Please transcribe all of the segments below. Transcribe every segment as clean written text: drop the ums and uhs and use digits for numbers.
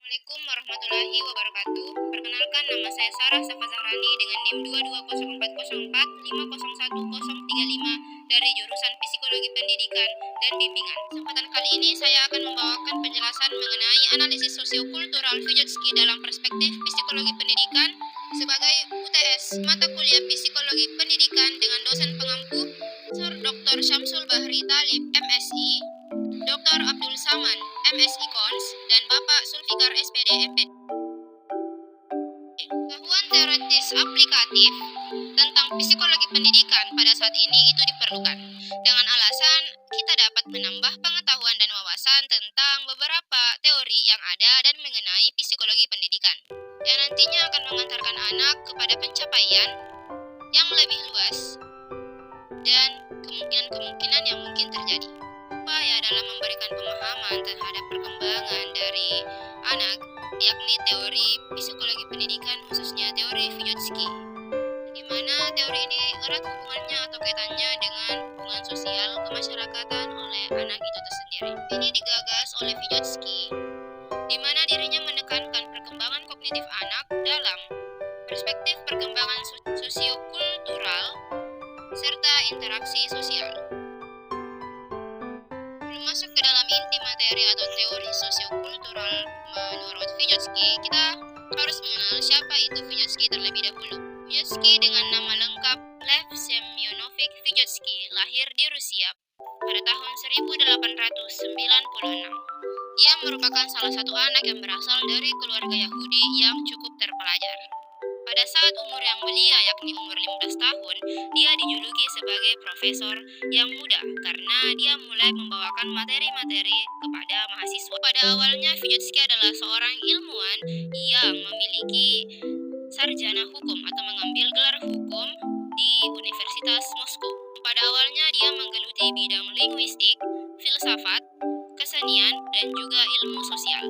Assalamualaikum warahmatullahi wabarakatuh. Perkenalkan, nama saya Sarah Safa Zahrani dengan NIM 22040450135 dari jurusan Psikologi Pendidikan dan Bimbingan. Kesempatan kali ini saya akan membawakan penjelasan mengenai analisis sosiokultural Vygotsky dalam perspektif psikologi pendidikan sebagai UTS mata kuliah Psikologi Pendidikan dengan dosen pengampu Prof. Dr. Syamsul Bahri Talib, MSI, Dr. Abdul Saman, MSI Cons, dan Bapak Sulfikar SPD MPD. Pengetahuan teoritis aplikatif tentang psikologi pendidikan pada saat ini itu diperlukan dengan alasan kita dapat menambah pengetahuan dan wawasan tentang beberapa teori yang ada dan mengenai psikologi pendidikan yang nantinya akan mengantarkan anak kepada pencapaian yang lebih luas dan kemungkinan-kemungkinan yang mungkin terjadi. Upaya dalam memberikan pemahaman terhadap perkembangan dari anak, yakni teori psikologi pendidikan, khususnya teori Vygotsky, di mana teori ini erat hubungannya atau kaitannya dengan hubungan sosial kemasyarakatan oleh anak itu tersendiri. Ini digagas oleh Vygotsky, di mana dirinya menekankan perkembangan kognitif anak dalam perspektif perkembangan sosiokultural serta interaksi sosial. Masuk ke dalam inti materi atau teori sosiokultural menurut Vygotsky, kita harus mengenal siapa itu Vygotsky terlebih dahulu. Vygotsky dengan nama lengkap Lev Semyonovich Vygotsky lahir di Rusia pada tahun 1896. Ia merupakan salah satu anak yang berasal dari keluarga Yahudi yang cukup terpelajar. Pada saat umur yang belia, yakni umur 15 tahun, dia dijuluki sebagai profesor yang muda karena dia mulai membawakan materi-materi kepada mahasiswa. Pada awalnya, Vygotsky adalah seorang ilmuwan yang memiliki sarjana hukum atau mengambil gelar hukum di Universitas Moskow. Pada awalnya, dia menggeluti bidang linguistik, filsafat, kesenian, dan juga ilmu sosial.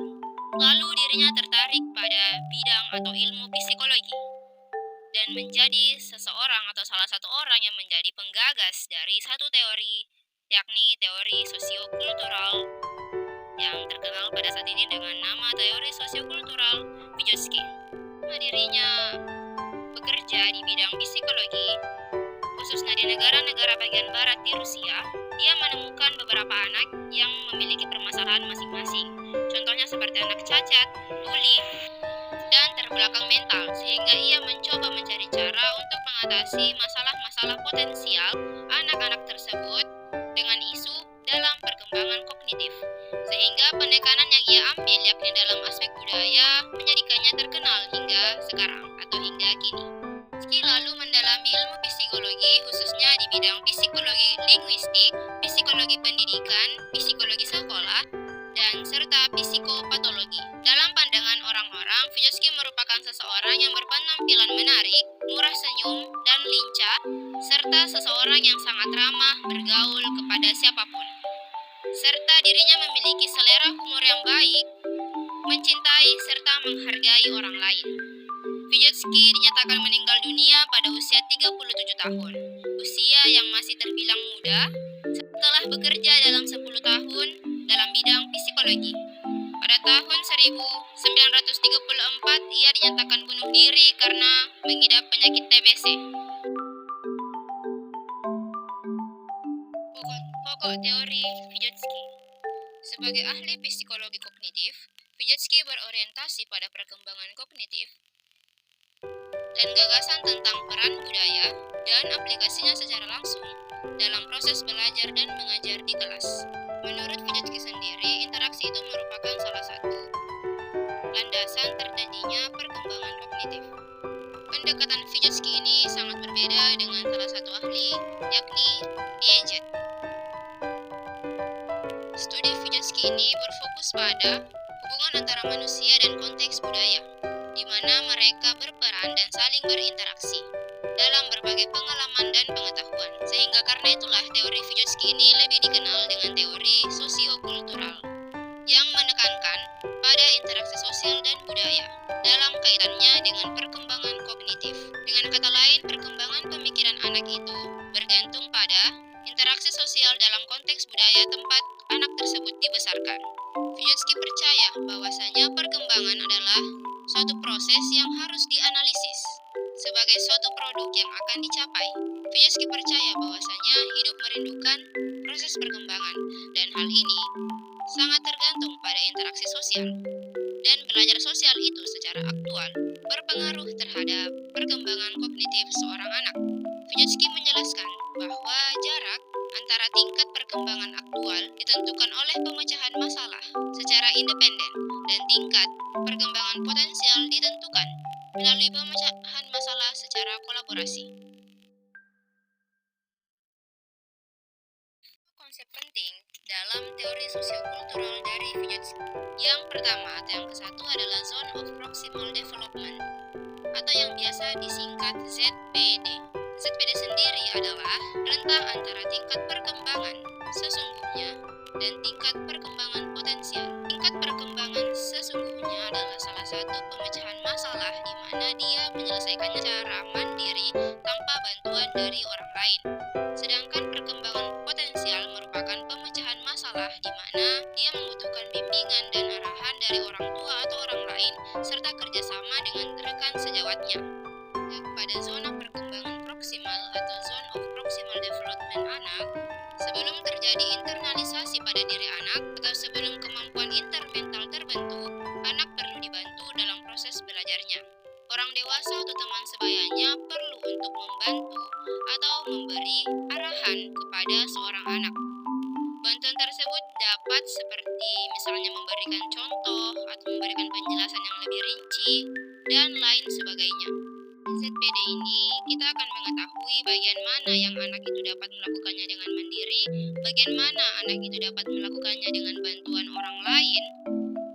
Lalu dirinya tertarik pada bidang atau ilmu psikologi dan menjadi seseorang atau salah satu orang yang menjadi penggagas dari satu teori, yakni teori sosiokultural yang terkenal pada saat ini dengan nama teori sosiokultural Vygotsky. Dirinya bekerja di bidang psikologi, khususnya di negara-negara bagian barat di Rusia. Dia menemukan beberapa anak yang memiliki permasalahan masing-masing. Contohnya seperti anak cacat, tuli, dan terbelakang mental, sehingga ia mencoba mencari cara untuk mengatasi masalah-masalah potensial anak-anak tersebut dengan isu dalam perkembangan kognitif. Sehingga penekanan yang ia ambil yakni dalam aspek budaya menjadikannya terkenal hingga sekarang atau hingga kini. Meski lalu mendalami ilmu psikologi khususnya di bidang psikologi linguistik, psikologi pendidikan, psikologi sekolah, dan serta psikopatologi. Dalam pandangan orang-orang, Vygotsky merupakan seseorang yang berpenampilan menarik, murah senyum, dan lincah, serta seseorang yang sangat ramah bergaul kepada siapapun. Serta dirinya memiliki selera humor yang baik, mencintai serta menghargai orang lain. Vygotsky dinyatakan meninggal dunia pada usia 37 tahun, usia yang masih terbilang muda, setelah bekerja dalam 10 tahun dalam bidang psikologi. Pada tahun 1934, ia dinyatakan bunuh diri karena mengidap penyakit TBC. Pokok teori Vygotsky. Sebagai ahli psikologi kognitif, Vygotsky berorientasi pada perkembangan kognitif dan gagasan tentang peran budaya dan aplikasinya secara langsung dalam proses belajar dan mengajar di kelas. Menurut Vygotsky sendiri, interaksi itu merupakan salah satu landasan terjadinya perkembangan kognitif. Pendekatan Vygotsky ini sangat berbeda dengan salah satu ahli, yakni Piaget. Studi Vygotsky ini berfokus pada hubungan antara manusia dan konteks budaya, di mana mereka berperan dan saling berinteraksi dalam berbagai pengalaman dan pengetahuan. Sehingga karena itulah teori Vygotsky ini lebih dikenal dengan teori sosiokultural yang menekankan pada interaksi sosial dan budaya dalam kaitannya dengan perkembangan kognitif. Dengan kata lain, perkembangan pemikiran anak itu bergantung pada interaksi sosial dalam konteks budaya tempat anak tersebut dibesarkan. Vygotsky percaya bahwasanya perkembangan suatu proses yang harus dianalisis sebagai suatu produk yang akan dicapai. Vygotsky percaya bahwasanya hidup merindukan proses perkembangan, dan hal ini sangat tergantung pada interaksi sosial. Dan belajar sosial itu secara aktual berpengaruh terhadap perkembangan kognitif seorang anak. Vygotsky menjelaskan bahwa jarak antara tingkat perkembangan aktual ditentukan oleh pemecahan masalah secara independen, dan tingkat perkembangan potensial ditentukan melalui pemecahan masalah secara kolaborasi. Konsep penting dalam teori sosiokultural dari Vygotsky. Yang pertama atau yang kesatu adalah Zone of Proximal Development, atau yang biasa disingkat ZPD. ZPD sendiri adalah rentang antara tingkat perkembangan sesungguhnya dan tingkat perkembangan potensial. Tingkat perkembangan sesungguhnya adalah salah satu pemecahan masalah di mana dia menyelesaikannya secara mandiri tanpa bantuan dari orang lain. Sedangkan perkembangan potensial merupakan pemecahan masalah di mana dia membutuhkan bimbingan dan arahan dari orang tua atau orang lain serta kerjasama dengan rekan sejawatnya. Pada zona perkembangan proksimal atau zone of proximal development anak, sebelum terjadi internalisasi pada diri anak atau sebelum kemampuan intermental terbentuk, anak perlu dibantu dalam proses belajarnya. Orang dewasa atau teman sebayanya perlu untuk membantu atau memberi arahan kepada seorang anak. Bantuan tersebut dapat seperti misalnya memberikan contoh atau memberikan penjelasan yang lebih rinci dan lain sebagainya. ZPD ini kita akan mengetahui bagian mana yang anak itu dapat melakukannya dengan mandiri, bagian mana anak itu dapat melakukannya dengan bantuan orang lain,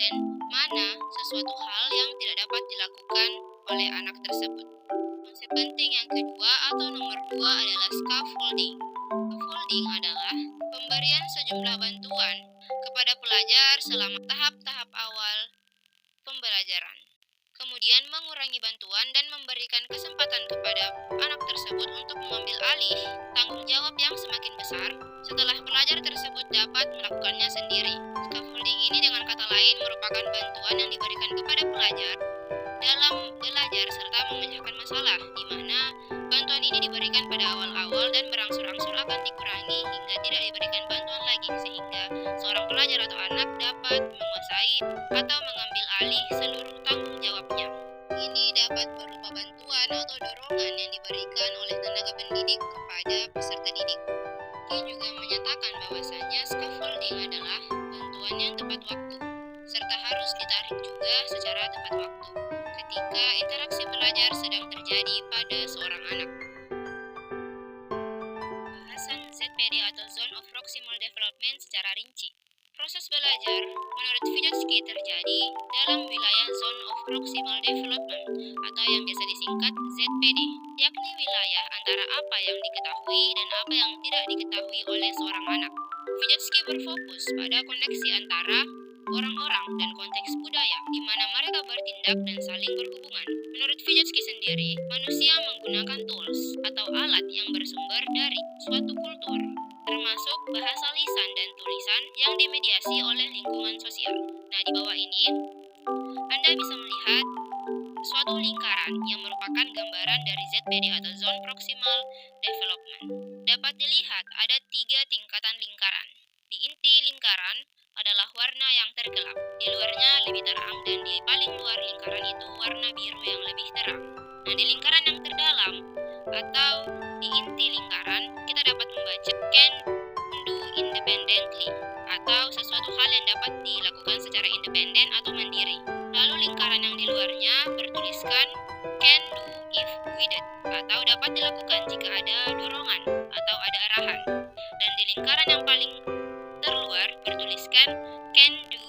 dan mana sesuatu hal yang tidak dapat dilakukan oleh anak tersebut. Konsep penting yang kedua atau nomor 2 adalah scaffolding. Scaffolding adalah pemberian sejumlah bantuan kepada pelajar selama tahap-tahap awal pembelajaran. Kemudian mengurangi bantuan dan memberikan kesempatan kepada anak tersebut untuk mengambil alih tanggung jawab yang semakin besar setelah pelajar tersebut dapat melakukannya sendiri. Scaffolding ini dengan kata lain merupakan bantuan yang diberikan kepada pelajar dalam belajar serta memecahkan masalah, di mana bantuan ini diberikan pada awal-awal dan berangsur-angsur akan dikurangi hingga tidak diberikan bantuan lagi, sehingga seorang pelajar atau anak dapat menguasai atau mengambil alih seluruh tanggung jawabnya. Ini dapat berupa bantuan atau dorongan yang diberikan oleh tenaga pendidik kepada peserta didik. Dia juga menyatakan bahwasanya scaffolding adalah bantuan yang tepat waktu, serta harus ditarik juga secara tepat waktu ketika interaksi belajar sedang terjadi pada seorang anak. Bahasan ZPD atau Zone of Proximal Development secara rinci. Proses belajar menurut Vygotsky terjadi dalam wilayah Zone of Proximal Development atau yang biasa disingkat ZPD, yakni wilayah antara apa yang diketahui dan apa yang tidak diketahui oleh seorang anak. Vygotsky berfokus pada koneksi antara orang-orang dan konteks budaya di mana mereka bertindak dan saling berhubungan. Menurut Vygotsky sendiri, manusia menggunakan tools atau alat yang bersumber dari suatu kultur, termasuk bahasa lisan dan tulisan yang dimediasi oleh lingkungan sosial. Nah, di bawah ini, Anda bisa melihat suatu lingkaran yang merupakan gambaran dari ZPD atau Zone Proximal Development. Dapat dilihat ada 3 tingkatan lingkaran. Di inti lingkaran adalah warna yang tergelap, di luarnya lebih terang, dan di paling luar lingkaran itu warna biru yang lebih terang. Nah, di lingkaran yang terdalam atau di inti lingkaran, kita dapat membaca can do independently, atau sesuatu hal yang dapat dilakukan secara independen atau mandiri. Lalu lingkaran yang di luarnya bertuliskan can do if guided, atau dapat dilakukan jika ada dorongan atau ada arahan. Dan di lingkaran yang paling terluar bertuliskan can do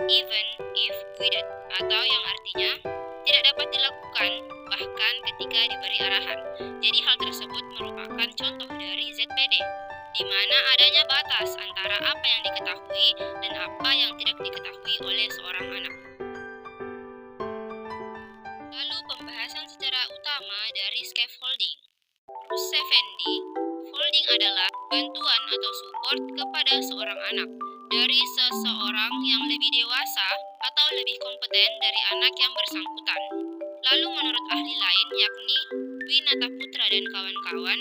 even if guided, atau yang artinya tidak dapat dilakukan bahkan ketika diberi arahan. Jadi hal tersebut merupakan contoh dari ZPD, di mana adanya batas antara apa yang diketahui dan apa yang tidak diketahui oleh seorang anak. Lalu pembahasan secara utama dari scaffolding. Bruce Effendi, folding adalah bantuan atau support kepada seorang anak dari seseorang yang lebih dewasa atau lebih kompeten dari anak yang bersangkutan. Lalu menurut ahli lain yakni Winata Putra dan kawan-kawan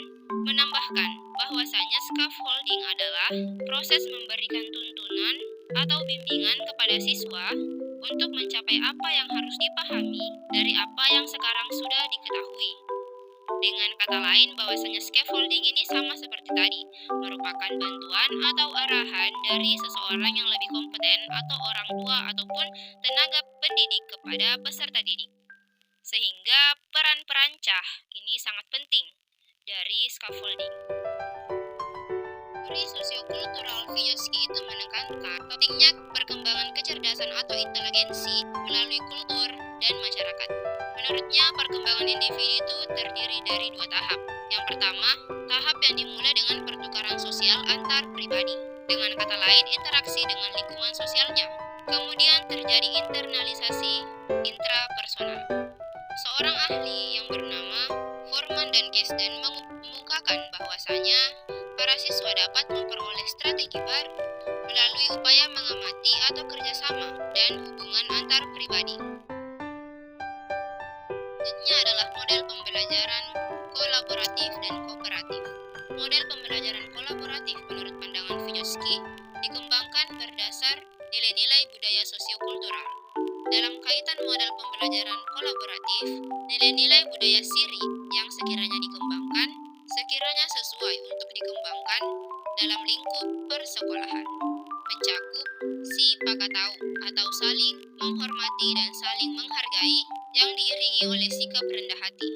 menambahkan bahwasanya scaffolding adalah proses memberikan tuntunan atau bimbingan kepada siswa untuk mencapai apa yang harus dipahami dari apa yang sekarang sudah diketahui. Dengan kata lain, bahwasanya scaffolding ini sama seperti tadi, merupakan bantuan atau arahan dari seseorang yang lebih kompeten atau orang tua ataupun tenaga pendidik kepada peserta didik. Sehingga peran perancah ini sangat penting dari scaffolding. Teori sosiokultural Vygotsky itu menekankan pentingnya perkembangan kecerdasan atau inteligensi melalui kultur dan masyarakat. Menurutnya, perkembangan individu itu terdiri dari dua tahap. Yang pertama, tahap yang dimulai dengan pertukaran sosial antar pribadi. Dengan kata lain, interaksi dengan lingkungan sosialnya. Kemudian terjadi internalisasi intrapersonal. Seorang ahli yang bernama Forman dan Gesden mengemukakan bahwasanya para siswa dapat memperoleh strategi baru melalui upaya mengamati atau kerjasama dan hubungan antar pribadi. Selanjutnya adalah model pembelajaran kolaboratif dan kooperatif. Model pembelajaran kolaboratif menurut pandangan Vygotsky dikembangkan berdasar nilai-nilai budaya sosiokultural. Dalam kaitan model pembelajaran kolaboratif, nilai-nilai budaya Siri yang sekiranya dikembangkan sekiranya sesuai untuk dikembangkan dalam lingkup persekolahan, mencakup si pakatau atau saling menghormati dan saling menghargai yang diiringi oleh sikap rendah hati.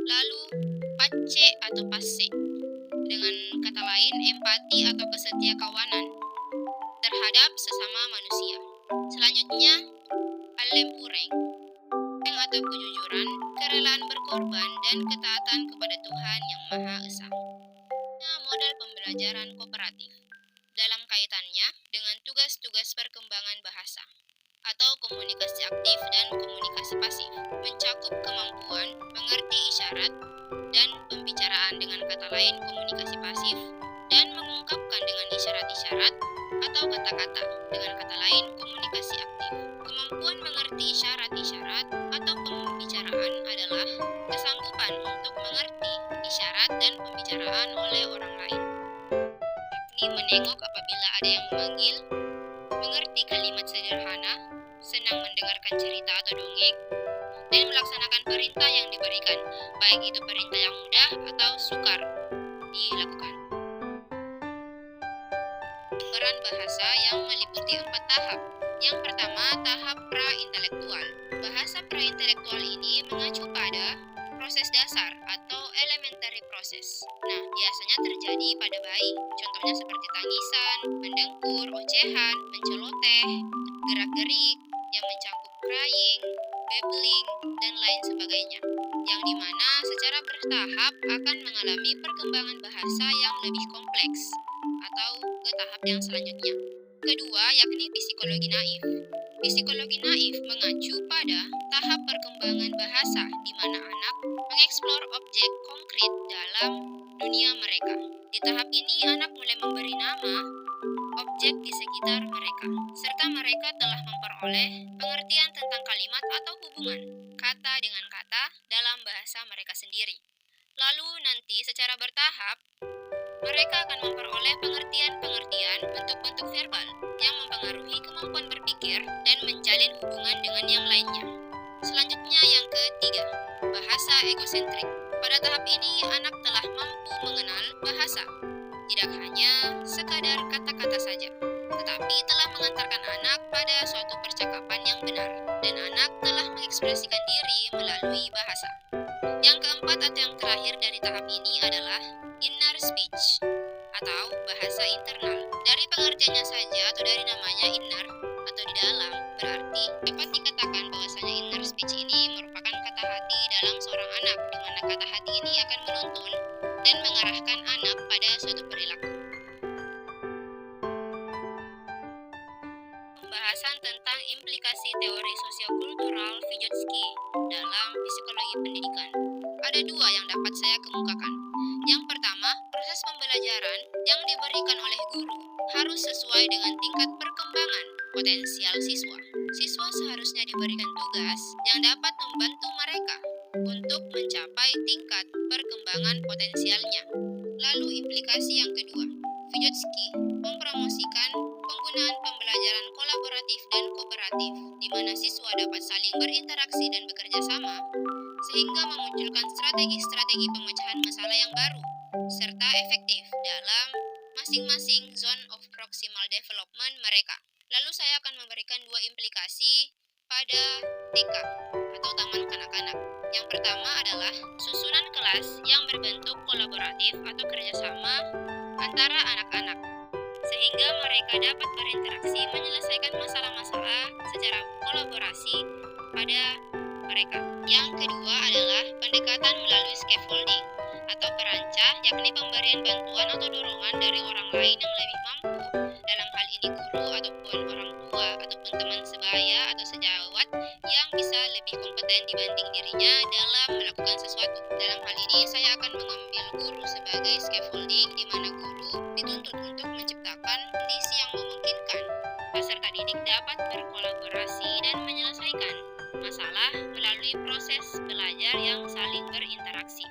Lalu, pace atau passe, dengan kata lain empati atau kesetia kawanan terhadap sesama manusia. Selanjutnya, alempureng atau kejujuran, kerelaan berkorban, dan ketaatan kepada Tuhan Yang Maha Esa. Model pembelajaran kooperatif dalam kaitannya dengan tugas-tugas perkembangan bahasa atau komunikasi aktif dan komunikasi pasif, mencakup kemampuan mengerti isyarat dan pembicaraan, dengan kata lain komunikasi pasif, dan mengungkapkan dengan isyarat-isyarat atau kata-kata, dengan kata lain komunikasi aktif. Kemampuan mengerti isyarat-isyarat atau pembicaraan adalah kesanggupan untuk mengerti isyarat dan pembicaraan oleh orang lain, yakni menengok apabila ada yang memanggil, mengerti kalimat sederhana, senang mendengarkan cerita atau dongeng, dan melaksanakan perintah yang diberikan, baik itu perintah yang mudah atau sukar dilakukan. Peran bahasa yang meliputi 4 tahap. Yang pertama, tahap pra-intelektual. Bahasa pra-intelektual ini mengacu pada proses dasar atau elementary process. Nah, biasanya terjadi pada bayi. Contohnya seperti tangisan, mendengkur, ocehan, menceloteh, gerak-gerik yang mencakup crying, babbling, dan lain sebagainya. Yang dimana secara bertahap akan mengalami perkembangan bahasa yang lebih kompleks atau ke tahap yang selanjutnya. Kedua, yakni psikologi naif. Psikologi naif mengacu pada tahap perkembangan bahasa di mana anak mengeksplor objek konkret dalam dunia mereka. Di tahap ini, anak mulai memberi nama objek di sekitar mereka, serta mereka telah memperoleh pengertian tentang kalimat atau hubungan kata dengan kata dalam bahasa mereka sendiri. Lalu nanti secara bertahap, mereka akan memperoleh pengertian-pengertian bentuk-bentuk verbal yang mempengaruhi kemampuan berpikir dan menjalin hubungan dengan yang lainnya. Selanjutnya yang ketiga, bahasa egosentrik. Pada tahap ini, anak telah mampu mengenal bahasa, tidak hanya sekadar kata-kata saja, tetapi telah mengantarkan anak pada suatu percakapan yang benar, dan anak telah mengekspresikan diri melalui bahasa. Yang keempat atau yang terakhir dari tahap ini adalah inner speech atau bahasa internal. Dari pengertiannya saja atau dari namanya inner atau di dalam, berarti dapat dikatakan bahwasanya inner speech ini merupakan kata hati dalam seorang anak, di mana kata hati ini akan menuntun dan mengarahkan anak pada suatu perilaku. Pembahasan tentang implikasi teori sosiokultural Vygotsky dalam psikologi pendidikan. Ada 2 yang dapat saya kemukakan. Yang pertama, proses pembelajaran yang diberikan oleh guru harus sesuai sesuai dengan tingkat perkembangan potensial siswa. Siswa seharusnya diberikan tugas yang dapat membantu mereka untuk mencapai tingkat perkembangan potensialnya. Lalu implikasi yang kedua, Vygotsky mempromosikan penggunaan pembelajaran kolaboratif dan kooperatif, di mana siswa dapat saling berinteraksi dan bekerja sama, sehingga memunculkan strategi-strategi pemecahan masalah yang baru, serta efektif dalam masing-masing zone of proximal development mereka. Lalu saya akan memberikan dua implikasi pada TK atau Taman Kanak-kanak. Yang pertama adalah susunan kelas yang berbentuk kolaboratif atau kerjasama antara anak-anak, sehingga mereka dapat berinteraksi menyelesaikan masalah-masalah secara kolaborasi pada mereka. Yang kedua adalah pendekatan melalui scaffolding atau perancah, yakni pemberian bantuan atau dorongan dari orang lain yang lebih mampu, dalam hal ini guru ataupun orang tua ataupun teman sebaya atau sejawat yang bisa lebih kompeten dibanding dirinya dalam melakukan sesuatu. Dalam hal ini saya akan mengambil guru sebagai scaffolding, di mana guru dituntut untuk menciptakan kondisi yang memungkinkan peserta didik dapat berkolaborasi dan menyelesaikan masalah melalui proses belajar yang saling berinteraksi.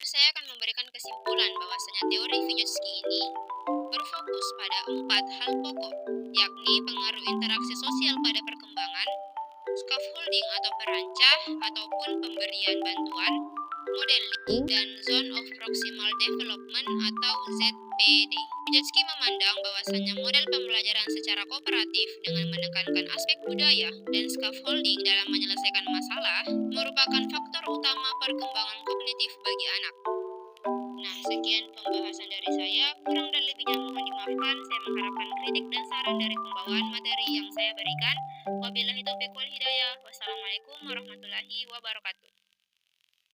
Saya akan memberikan kesimpulan bahwasanya teori Vygotsky ini berfokus pada 4 hal pokok, yakni pengaruh interaksi sosial pada perkembangan, scaffolding atau perancah ataupun pemberian bantuan, modeling, dan zone of proximal development atau ZPD. Vygotsky memandang bahwasannya model pembelajaran secara kooperatif dengan menekankan aspek budaya dan scaffolding dalam menyelesaikan masalah merupakan faktor utama perkembangan kognitif bagi anak. Nah, sekian pembahasan dari saya. Kurang dan lebihnya mohon dimaafkan. Saya mengharapkan kritik dan saran dari pembawaan materi yang saya berikan. Wabillahi taufiq wal hidayah. Wassalamualaikum warahmatullahi wabarakatuh.